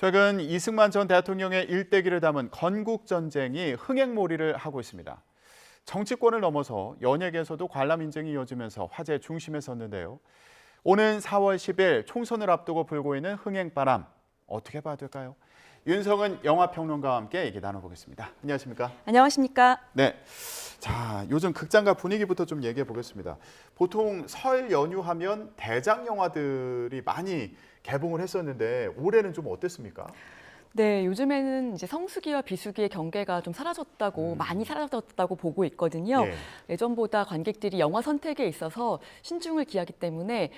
최근 이승만 전 대통령의 일대기를 담은 건국전쟁이 흥행몰이를 하고 있습니다. 정치권을 넘어서 연예계에서도 관람 인증이 이어지면서 화제 중심에 섰는데요. 오는 4월 10일 총선을 앞두고 불고 있는 흥행바람, 어떻게 봐야 될까요? 윤성은 영화평론가와 함께 얘기 나눠보겠습니다. 안녕하십니까? 안녕하십니까? 네. 자, 요즘 극장가 분위기부터 좀 얘기해 보겠습니다. 보통 설 연휴하면 대작 영화들이 많이 개봉을 했었는데 올해는 좀 어땠습니까? 네, 요즘에는 이제 성수기와 비수기의 경계가 좀 사라졌다고 많이 사라졌다고 보고 있거든요. 예. 예전보다 관객들이 영화 선택에 있어서 신중을 기하기 때문에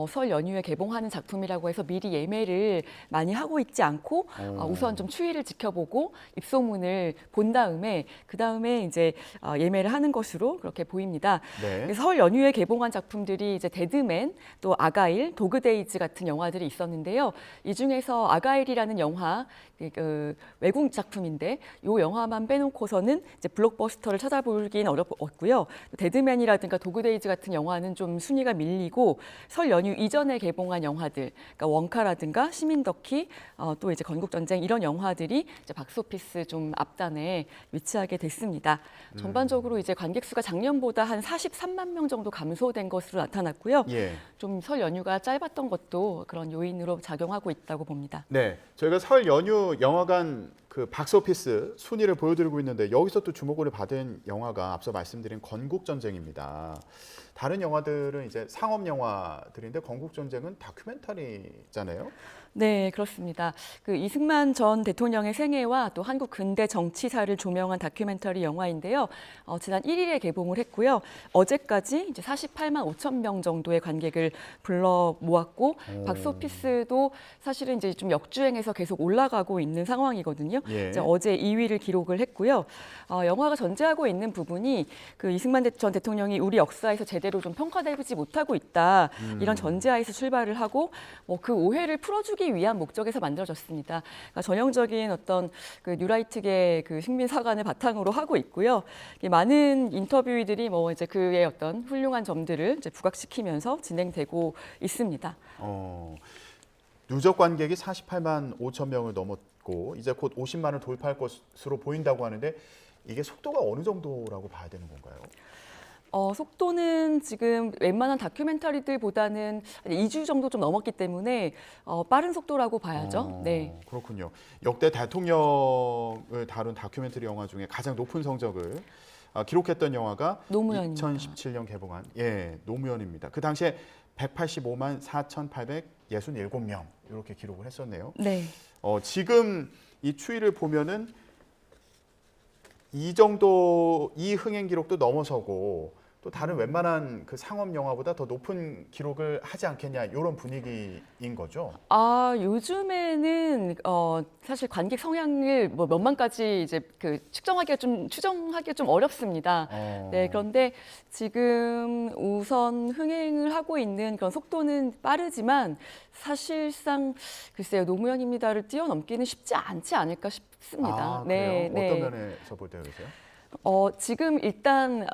설 연휴에 개봉하는 작품이라고 해서 미리 예매를 많이 하고 있지 않고 우선 좀 추이를 지켜보고 입소문을 본 다음에 그 다음에 이제 예매를 하는 것으로 그렇게 보입니다. 네. 그래서 설 연휴에 개봉한 작품들이 이제 데드맨, 또 아가일, 도그데이즈 같은 영화들이 있었는데요. 이 중에서 아가일이라는 영화 그 외국 작품인데 이 영화만 빼놓고서는 이제 블록버스터를 찾아보긴 어렵고요. 데드맨이라든가 도그데이즈 같은 영화는 좀 순위가 밀리고 설 연휴 이전에 개봉한 영화들, 그러니까 원카라든가 시민더키, 또 이제 건국전쟁 이런 영화들이 이제 박스오피스 좀 앞단에 위치하게 됐습니다. 전반적으로 이제 관객 수가 작년보다 한 43만 명 정도 감소된 것으로 나타났고요. 예. 좀 설 연휴가 짧았던 것도 그런 요인으로 작용하고 있다고 봅니다. 네. 저희가 설 연휴 영화관 그 박스오피스 순위를 보여드리고 있는데 여기서 또 주목을 받은 영화가 앞서 말씀드린 건국전쟁입니다. 다른 영화들은 이제 상업 영화들인데 건국전쟁은 다큐멘터리잖아요. 네, 그렇습니다. 그 이승만 전 대통령의 생애와 또 한국 근대 정치사를 조명한 다큐멘터리 영화인데요. 지난 1일에 개봉을 했고요. 어제까지 이제 48만 5천 명 정도의 관객을 불러 모았고 박스오피스도 사실은 이제 좀 역주행해서 계속 올라가고 있는 상황이거든요. 예. 이제 어제 2위를 기록을 했고요. 영화가 전제하고 있는 부분이 그 이승만 전 대통령이 우리 역사에서 제대로 좀 평가되지 못하고 있다. 이런 전제하에서 출발을 하고 그 오해를 풀어주기 위한 목적에서 만들어졌습니다. 그러니까 전형적인 어떤 그 뉴라이트계 그 식민사관을 바탕으로 하고 있고요. 많은 인터뷰들이 뭐 이제 그의 어떤 훌륭한 점들을 이제 부각시키면서 진행되고 있습니다. 누적 관객이 48만 5천 명을 넘었고 이제 곧 50만을 돌파할 것으로 보인다고 하는데 이게 속도가 어느 정도라고 봐야 되는 건가요? 속도는 지금 웬만한 다큐멘터리들보다는 2주 정도 좀 넘었기 때문에 빠른 속도라고 봐야죠. 네. 그렇군요. 역대 대통령을 다룬 다큐멘터리 영화 중에 가장 높은 성적을 기록했던 영화가 노무현입니다. 2017년 개봉한 노무현입니다. 그 당시에 185만 4,867명 이렇게 기록을 했었네요. 네. 지금 이 추이를 보면은 이 정도 이 흥행 기록도 넘어서고 또 다른 웬만한 그 상업 영화보다 더 높은 기록을 하지 않겠냐 이런 분위기인 거죠. 요즘에는 사실 관객 성향을 뭐 몇만까지 이제 그 추정하기가 좀 어렵습니다. 네, 그런데 지금 우선 흥행을 하고 있는 그런 속도는 빠르지만 사실상 글쎄요 노무현입니다를 뛰어넘기는 쉽지 않지 않을까 싶습니다. 그래요? 네, 어떤 네. 면에서 볼 때 그러세요? 지금 일단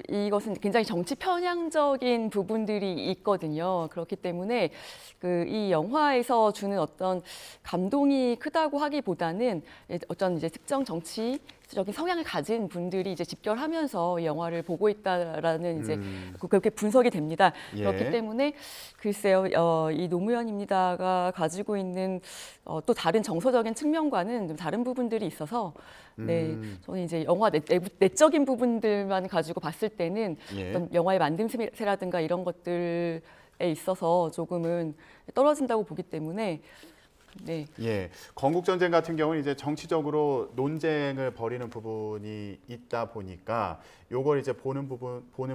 이것은 굉장히 정치 편향적인 부분들이 있거든요. 그렇기 때문에 그 이 영화에서 주는 어떤 감동이 크다고 하기보다는 어떤 이제 특정 정치적인 성향을 가진 분들이 이제 집결하면서 이 영화를 보고 있다라는 이제 그렇게 분석이 됩니다. 예. 그렇기 때문에 글쎄요, 이 노무현입니다가 가지고 있는 또 다른 정서적인 측면과는 좀 다른 부분들이 있어서 네, 저는 이제 영화 내적인 부분들만 가지고 봤을 때는 예. 어떤 영화의 만듦새라든가 이런 것들에 있어서 조금은 떨어진다고 보기 때문에 네. 예, 건국전쟁 같은 경우는 이제 정치적으로 논쟁을 벌이는 부분이 있다 보니까 요걸 이제 보는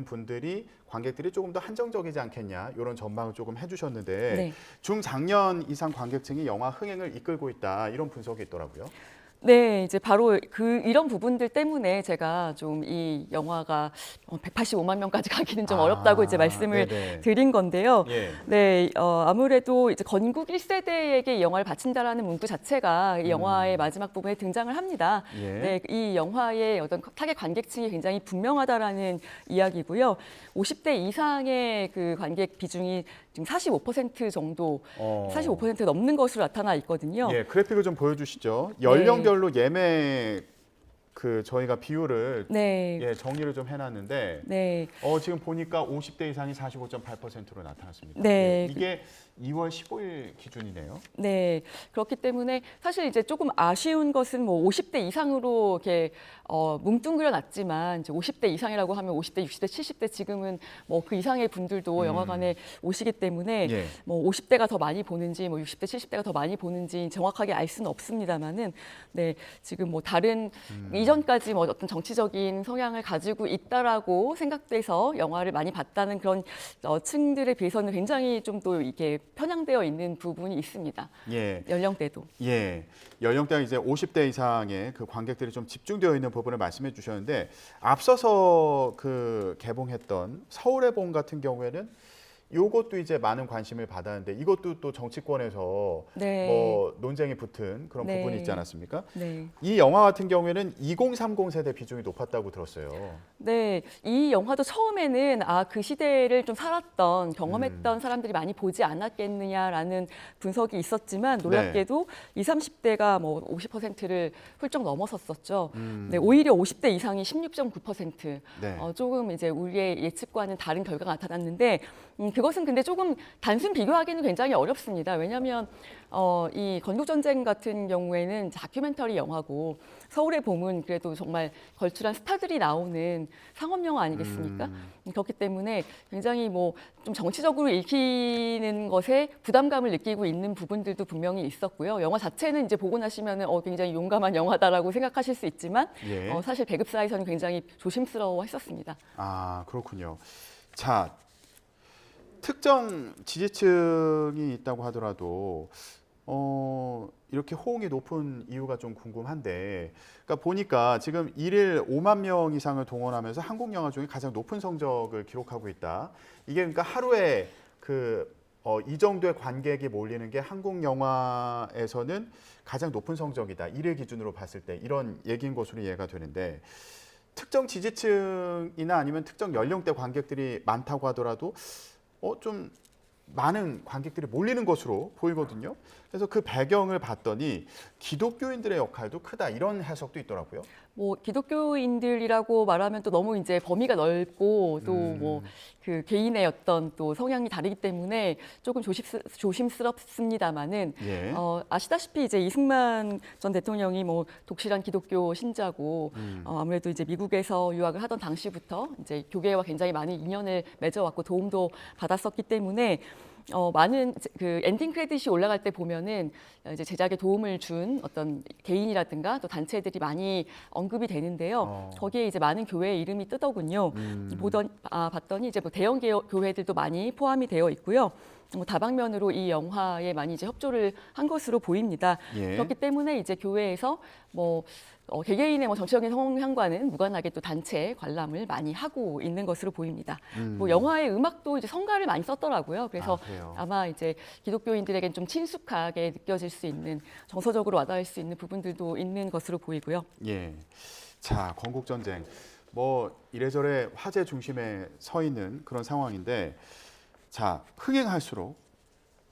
분들이 관객들이 조금 더 한정적이지 않겠냐 이런 전망을 조금 해주셨는데 네. 중장년 이상 관객층이 영화 흥행을 이끌고 있다 이런 분석이 있더라고요. 네, 이제 바로 이런 부분들 때문에 제가 좀 이 영화가 185만 명까지 가기는 좀 어렵다고 이제 말씀을 네네. 드린 건데요. 예. 네, 아무래도 이제 건국 1세대에게 이 영화를 바친다라는 문구 자체가 이 영화의 마지막 부분에 등장을 합니다. 예. 네, 이 영화의 어떤 타겟 관객층이 굉장히 분명하다라는 이야기고요. 50대 이상의 그 관객 비중이 지금 45% 정도, 45% 넘는 것으로 나타나 있거든요. 예, 그래픽을 좀 보여주시죠. 연령별로 예매 그 저희가 비율을 네. 예, 정리를 좀 해놨는데 네. 지금 보니까 50대 이상이 45.8%로 나타났습니다. 네. 예, 이게 2월 15일 기준이네요. 네, 그렇기 때문에 사실 이제 조금 아쉬운 것은 뭐 50대 이상으로 이렇게 뭉뚱그려 놨지만 이제 50대 이상이라고 하면 50대, 60대, 70대 지금은 뭐 그 이상의 분들도 영화관에 오시기 때문에 예. 뭐 50대가 더 많이 보는지 뭐 60대, 70대가 더 많이 보는지 정확하게 알 수는 없습니다만은 네, 지금 뭐 다른 이전까지 뭐 어떤 정치적인 성향을 가지고 있다라고 생각돼서 영화를 많이 봤다는 그런 층들에 비해서는 굉장히 좀 또 이게 편향되어 있는 부분이 있습니다. 예. 연령대도. 예. 연령대가 이제 50대 이상의 그 관객들이 좀 집중되어 있는 부분을 말씀해 주셨는데 앞서서 그 개봉했던 서울의 봄 같은 경우에는 요것도 이제 많은 관심을 받았는데 이것도 또 정치권에서 네. 뭐 논쟁이 붙은 그런 네. 부분이 있지 않았습니까? 네. 이 영화 같은 경우에는 2030 세대 비중이 높았다고 들었어요. 네, 이 영화도 처음에는 그 시대를 좀 살았던 경험했던 사람들이 많이 보지 않았겠느냐라는 분석이 있었지만 놀랍게도 20, 30대가 뭐 50%를 훌쩍 넘어섰었죠. 네, 오히려 50대 이상이 16.9%. 네. 조금 이제 우리의 예측과는 다른 결과가 나타났는데 그것은 근데 조금 단순 비교하기는 굉장히 어렵습니다. 왜냐하면 이 건국전쟁 같은 경우에는 다큐멘터리 영화고 서울의 봄은 그래도 정말 걸출한 스타들이 나오는 상업 영화 아니겠습니까? 그렇기 때문에 굉장히 뭐 좀 정치적으로 읽히는 것에 부담감을 느끼고 있는 부분들도 분명히 있었고요. 영화 자체는 이제 보고 나시면은 굉장히 용감한 영화다라고 생각하실 수 있지만 예. 사실 배급사에서는 굉장히 조심스러워했었습니다. 아, 그렇군요. 자, 특정 지지층이 있다고 하더라도 이렇게 호응이 높은 이유가 좀 궁금한데, 그러니까 보니까 지금 일일 5만 명 이상을 동원하면서 한국 영화 중에 가장 높은 성적을 기록하고 있다. 이게 그러니까 하루에 이 정도의 관객이 몰리는 게 한국 영화에서는 가장 높은 성적이다. 일일 기준으로 봤을 때 이런 얘기인 것으로 이해가 되는데. 특정 지지층이나 아니면 특정 연령대 관객들이 많다고 하더라도 좀 많은 관객들이 몰리는 것으로 보이거든요. 그래서 그 배경을 봤더니 기독교인들의 역할도 크다 이런 해석도 있더라고요. 뭐 기독교인들이라고 말하면 또 너무 이제 범위가 넓고 또 뭐 그 개인의 어떤 또 성향이 다르기 때문에 조금 조심스럽습니다만은 예. 아시다시피 이제 이승만 전 대통령이 뭐 독실한 기독교 신자고 아무래도 이제 미국에서 유학을 하던 당시부터 이제 교계와 굉장히 많은 인연을 맺어왔고 도움도 받았었기 때문에 많은 그 엔딩 크레딧이 올라갈 때 보면은 이제 제작에 도움을 준 어떤 개인이라든가 또 단체들이 많이 언급이 되는데요. 거기에 이제 많은 교회의 이름이 뜨더군요. 봤더니 이제 뭐 대형 교회들도 많이 포함이 되어 있고요. 다방면으로 이 영화에 많이 이제 협조를 한 것으로 보입니다. 예. 그렇기 때문에 이제 교회에서 뭐 개개인의 뭐 정치적인 성향과는 무관하게 또 단체 관람을 많이 하고 있는 것으로 보입니다. 뭐 영화의 음악도 이제 성가를 많이 썼더라고요. 그래서 아마 이제 기독교인들에겐 좀 친숙하게 느껴질 수 있는 정서적으로 와닿을 수 있는 부분들도 있는 것으로 보이고요. 예. 자, 건국전쟁 뭐 이래저래 화제 중심에 서 있는 그런 상황인데 자, 흥행할수록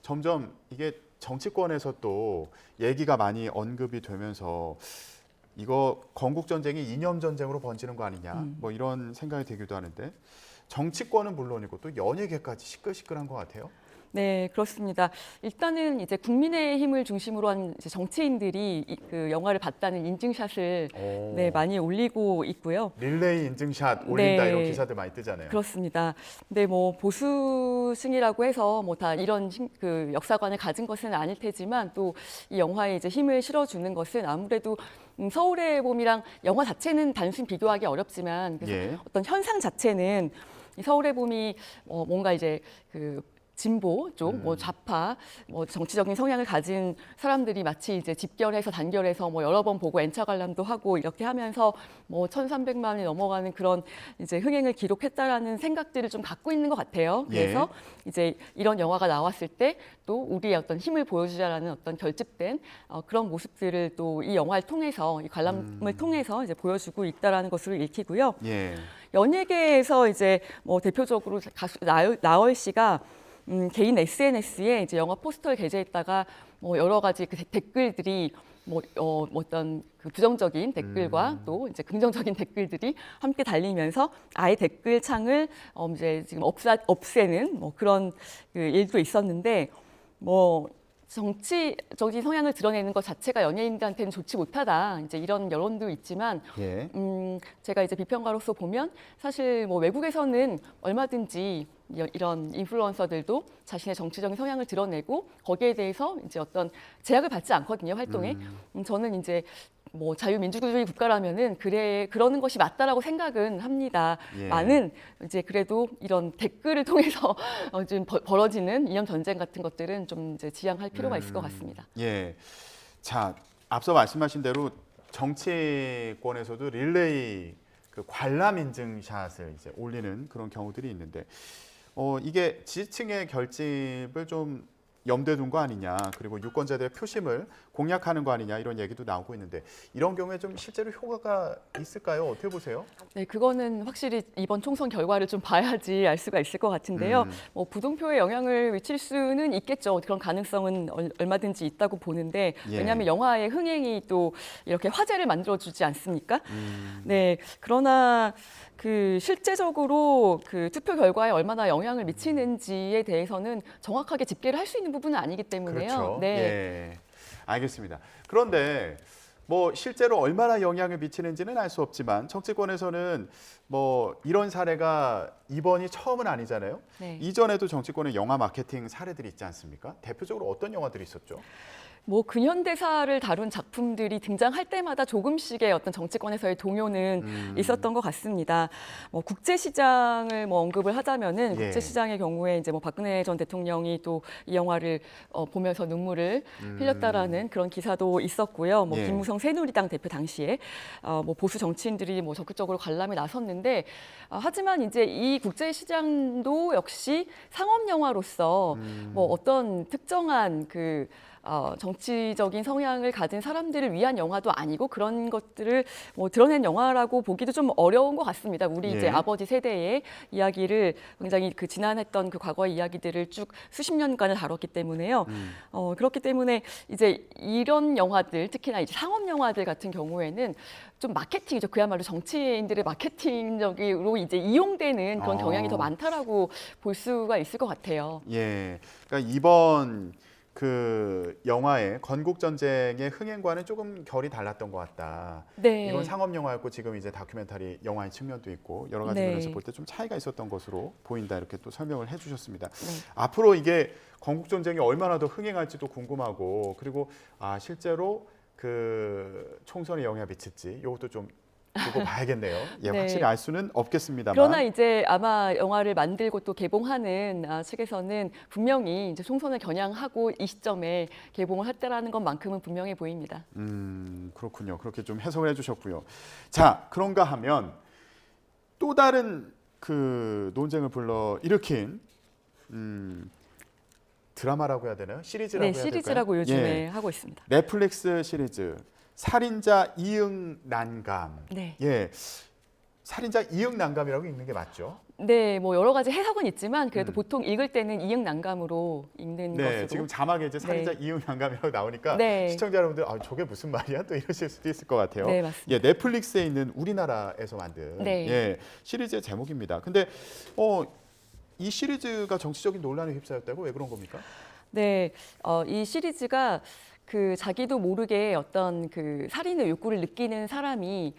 점점 이게 정치권에서 또 얘기가 많이 언급이 되면서 이거 건국전쟁이 이념전쟁으로 번지는 거 아니냐 뭐 이런 생각이 들기도 하는데 정치권은 물론이고 또 연예계까지 시끌시끌한 것 같아요. 네, 그렇습니다. 일단은 이제 국민의힘을 중심으로 한 이제 정치인들이 그 영화를 봤다는 인증샷을 네, 많이 올리고 있고요. 릴레이 인증샷 올린다 네. 이런 기사들 많이 뜨잖아요. 그렇습니다. 근데 뭐 보수층이라고 해서 뭐 다 이런 그 역사관을 가진 것은 아닐 테지만 또 이 영화에 이제 힘을 실어주는 것은 아무래도 서울의 봄이랑 영화 자체는 단순 비교하기 어렵지만 그래서 예. 어떤 현상 자체는 이 서울의 봄이 뭔가 이제 그 진보 쪽, 뭐 좌파, 뭐 정치적인 성향을 가진 사람들이 마치 이제 집결해서 단결해서 뭐 여러 번 보고 N차 관람도 하고 이렇게 하면서 뭐 1,300만이 넘어가는 그런 이제 흥행을 기록했다라는 생각들을 좀 갖고 있는 것 같아요. 그래서 이제 이런 영화가 나왔을 때 또 우리의 어떤 힘을 보여주자라는 어떤 결집된 그런 모습들을 또 이 영화를 통해서 이 관람을 통해서 이제 보여주고 있다라는 것으로 읽히고요. 연예계에서 이제 뭐 대표적으로 가수 나얼 씨가 개인 SNS에 이제 영화 포스터를 게재했다가 뭐 여러 가지 그 댓글들이 뭐 어떤 그 부정적인 댓글과 또 이제 긍정적인 댓글들이 함께 달리면서 아예 댓글 창을 이제 지금 없애는 뭐 그런 그 일도 있었는데 뭐 정치적인 성향을 드러내는 것 자체가 연예인들한테는 좋지 못하다. 이제 이런 여론도 있지만, 제가 이제 비평가로서 보면 사실 뭐 외국에서는 얼마든지 이런 인플루언서들도 자신의 정치적인 성향을 드러내고 거기에 대해서 이제 어떤 제약을 받지 않거든요, 활동에. 저는 이제 뭐 자유민주주의 국가라면은 그러는 것이 맞다라고 생각은 합니다. 많은 이제 그래도 이런 댓글을 통해서 좀 벌어지는 이념 전쟁 같은 것들은 좀 이제 지양할 필요가 있을 것 같습니다. 자, 앞서 말씀하신 대로 정치권에서도 릴레이 그 관람 인증샷을 이제 올리는 그런 경우들이 있는데 이게 지지층의 결집을 좀 염두에 둔 거 아니냐, 그리고 유권자들의 표심을 공략하는 거 아니냐 이런 얘기도 나오고 있는데 이런 경우에 좀 실제로 효과가 있을까요? 어떻게 보세요? 네, 그거는 확실히 이번 총선 결과를 좀 봐야지 알 수가 있을 것 같은데요. 뭐 부동표에 영향을 미칠 수는 있겠죠. 그런 가능성은 얼마든지 있다고 보는데 왜냐하면 영화의 흥행이 또 이렇게 화제를 만들어주지 않습니까? 네, 그러나 그 실제적으로 그 투표 결과에 얼마나 영향을 미치는지에 대해서는 정확하게 집계를 할 수 있는 부분은 아니기 때문에요. 그렇죠. 네. 알겠습니다. 그런데 뭐 실제로 얼마나 영향을 미치는지는 알 수 없지만 정치권에서는 뭐 이런 사례가 이번이 처음은 아니잖아요. 이전에도 정치권의 영화 마케팅 사례들이 있지 않습니까? 대표적으로 어떤 영화들이 있었죠? 뭐 근현대사를 다룬 작품들이 등장할 때마다 조금씩의 어떤 정치권에서의 동요는 있었던 것 같습니다. 뭐 국제시장을 뭐 언급을 하자면은 국제시장의 경우에 이제 뭐 박근혜 전 대통령이 또 이 영화를 보면서 눈물을 흘렸다라는 그런 기사도 있었고요. 뭐 김무성 새누리당 대표 당시에 뭐 보수 정치인들이 뭐 적극적으로 관람에 나섰는데 하지만 이제 이 국제시장도 역시 상업 영화로서 뭐 어떤 특정한 그 정치적인 성향을 가진 사람들을 위한 영화도 아니고 그런 것들을 뭐 드러낸 영화라고 보기도 좀 어려운 것 같습니다. 우리 이제 아버지 세대의 이야기를 굉장히 그 지난했던 그 과거의 이야기들을 쭉 수십 년간을 다뤘기 때문에요. 그렇기 때문에 이제 이런 영화들, 특히나 이제 상업 영화들 같은 경우에는 좀 마케팅이죠. 그야말로 정치인들의 마케팅적으로 이제 이용되는 그런 경향이 더 많다라고 볼 수가 있을 것 같아요. 그러니까 이번 그 영화의 건국 전쟁의 흥행과는 조금 결이 달랐던 것 같다. 이건 상업 영화였고 지금 이제 다큐멘터리 영화의 측면도 있고 여러 가지 면에서 볼 때 좀 차이가 있었던 것으로 보인다 이렇게 또 설명을 해주셨습니다. 앞으로 이게 건국 전쟁이 얼마나 더 흥행할지도 궁금하고 그리고 실제로 그 총선에 영향을 미칠지 이것도 좀 두고 봐야겠네요. 확실히 알 수는 없겠습니다만. 그러나 이제 아마 영화를 만들고 또 개봉하는 측에서는 분명히 이제 총선을 겨냥하고 이 시점에 개봉을 했다라는 것만큼은 분명해 보입니다. 그렇군요. 그렇게 좀 해석을 해주셨고요. 자, 그런가 하면 또 다른 그 논쟁을 불러 일으킨 드라마라고 해야 되나요? 시리즈라고 해야 될까요? 시리즈라고 요즘에 하고 있습니다. 넷플릭스 시리즈. 살인자 이응난감. 살인자 이응난감이라고 읽는 게 맞죠? 네, 뭐 여러 가지 해석은 있지만 그래도 보통 읽을 때는 이응난감으로 읽는 것으로. 지금 자막에 이제 살인자 이응난감이라고 나오니까 시청자 여러분들 저게 무슨 말이야? 또 이러실 수도 있을 것 같아요. 네, 맞습니다. 넷플릭스에 있는 우리나라에서 만든 시리즈의 제목입니다. 근데 이 시리즈가 정치적인 논란에 휩싸였다고 왜 그런 겁니까? 네, 이 시리즈가 그 자기도 모르게 어떤 그 살인의 욕구를 느끼는 사람이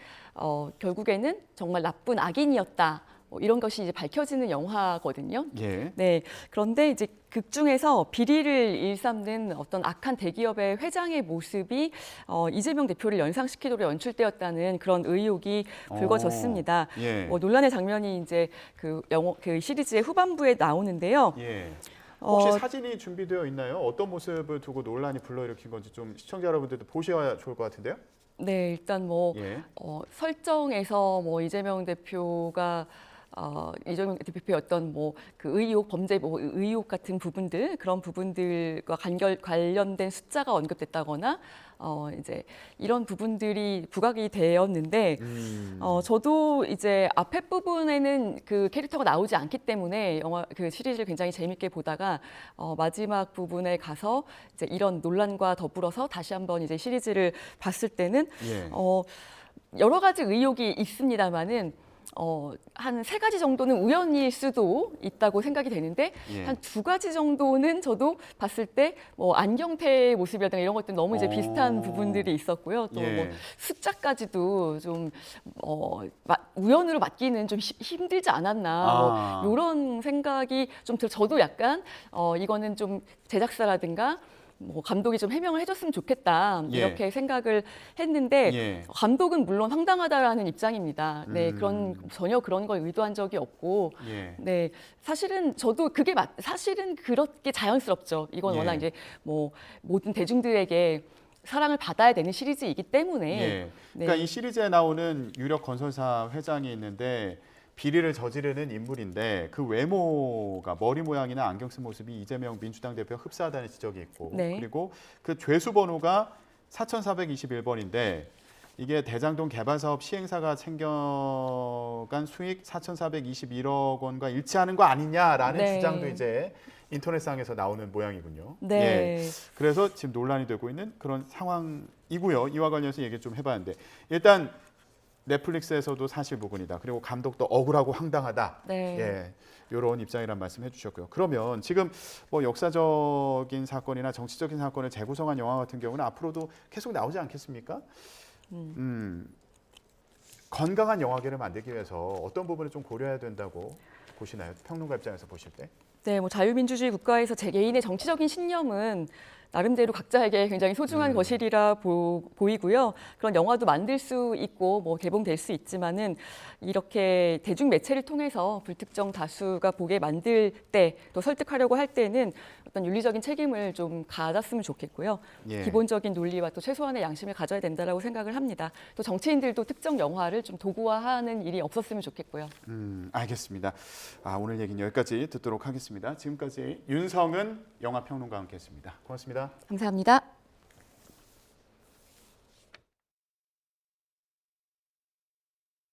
결국에는 정말 나쁜 악인이었다. 이런 것이 이제 밝혀지는 영화거든요. 네. 그런데 이제 극 중에서 비리를 일삼는 어떤 악한 대기업의 회장의 모습이 이재명 대표를 연상시키도록 연출되었다는 그런 의혹이 불거졌습니다. 논란의 장면이 이제 그 시리즈의 후반부에 나오는데요. 혹시 어, 사진이 준비되어 있나요? 어떤 모습을 두고 논란이 불러일으킨 건지 좀 시청자 여러분들도 보셔야 좋을 것 같은데요. 네, 일단 뭐 예. 설정에서 뭐 이재명 대표가 이재명 대표의 어떤 뭐 그 의혹, 범죄 뭐 의혹 같은 부분들 그런 부분들과 관련된 숫자가 언급됐다거나 이제 이런 부분들이 부각이 되었는데 저도 이제 앞에 부분에는 그 캐릭터가 나오지 않기 때문에 영화 그 시리즈를 굉장히 재밌게 보다가 마지막 부분에 가서 이제 이런 논란과 더불어서 다시 한번 이제 시리즈를 봤을 때는 예. 여러 가지 의혹이 있습니다만은 한 세 가지 정도는 우연일 수도 있다고 생각이 되는데 예. 한 두 가지 정도는 저도 봤을 때 뭐 안경테의 모습이라든가 이런 것들 너무 이제 비슷한 부분들이 있었고요. 또 뭐 예. 숫자까지도 좀 우연으로 맞기는 좀 힘들지 않았나 뭐 이런 생각이 좀 저도 약간 이거는 좀 제작사라든가 뭐 감독이 좀 해명을 해줬으면 좋겠다 예. 이렇게 생각을 했는데 예. 감독은 물론 황당하다라는 입장입니다. 네, 전혀 그런 걸 의도한 적이 없고, 예. 네, 사실은 저도 그게 사실은 그렇게 자연스럽죠. 이건 예. 워낙 이제 뭐 모든 대중들에게 사랑을 받아야 되는 시리즈이기 때문에. 예. 그러니까 이 시리즈에 나오는 유력 건설사 회장이 있는데 비리를 저지르는 인물인데 그 외모가 머리 모양이나 안경 쓴 모습이 이재명 민주당 대표와 흡사하다는 지적이 있고 네. 그리고 그 죄수 번호가 4421번인데 이게 대장동 개발 사업 시행사가 챙겨간 수익 4,421억 원과 일치하는 거 아니냐라는 네. 주장도 이제 인터넷상에서 나오는 모양이군요. 네. 예. 그래서 지금 논란이 되고 있는 그런 상황이고요. 이와 관련해서 얘기 좀 해봤는데 일단 넷플릭스에서도 사실 무근이다. 그리고 감독도 억울하고 황당하다. 네. 예, 이런 입장이란 말씀 해주셨고요. 그러면 지금 뭐 역사적인 사건이나 정치적인 사건을 재구성한 영화 같은 경우는 앞으로도 계속 나오지 않겠습니까? 건강한 영화계를 만들기 위해서 어떤 부분을 좀 고려해야 된다고 보시나요? 평론가 입장에서 보실 때? 네, 뭐 자유민주주의 국가에서 제 개인의 정치적인 신념은 나름대로 각자에게 굉장히 소중한 것이라 보이고요. 그런 영화도 만들 수 있고 뭐 개봉될 수 있지만은 이렇게 대중 매체를 통해서 불특정 다수가 보게 만들 때 또 설득하려고 할 때는 어떤 윤리적인 책임을 좀 가졌으면 좋겠고요. 예. 기본적인 논리와 또 최소한의 양심을 가져야 된다라고 생각을 합니다. 또 정치인들도 특정 영화를 좀 도구화하는 일이 없었으면 좋겠고요. 알겠습니다. 오늘 얘기는 여기까지 듣도록 하겠습니다. 지금까지 윤성은 영화평론가와 함께했습니다. 고맙습니다. 감사합니다.